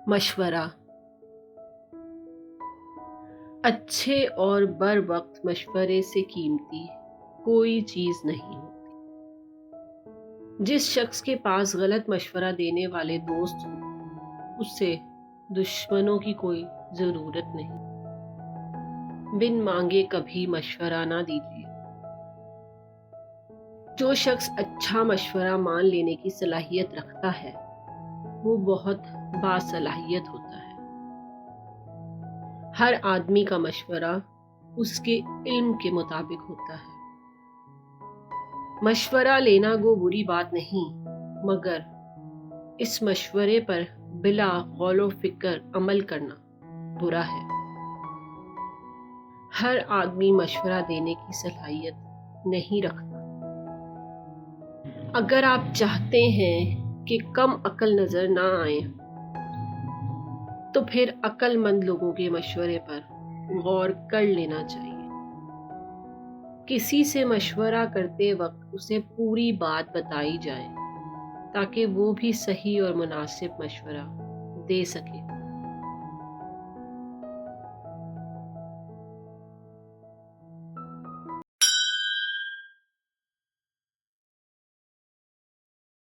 مشورہ اچھے اور بر وقت مشورے سے قیمتی کوئی چیز نہیں ہوتی۔ جس شخص کے پاس غلط مشورہ دینے والے دوست ہوں اس سے دشمنوں کی کوئی ضرورت نہیں۔ بن مانگے کبھی مشورہ نہ دیجیے۔ جو شخص اچھا مشورہ مان لینے کی صلاحیت رکھتا ہے وہ بہت باصلاحیت ہوتا ہے۔ ہر آدمی کا مشورہ اس کے علم کے مطابق ہوتا ہے۔ مشورہ لینا گو بری بات نہیں، مگر اس مشورے پر بلا غور و فکر عمل کرنا برا ہے۔ ہر آدمی مشورہ دینے کی صلاحیت نہیں رکھتا۔ اگر آپ چاہتے ہیں کہ کم عقل نظر نہ آئیں تو پھر عقل مند لوگوں کے مشورے پر غور کر لینا چاہیے۔ کسی سے مشورہ کرتے وقت اسے پوری بات بتائی جائے تاکہ وہ بھی صحیح اور مناسب مشورہ دے سکے۔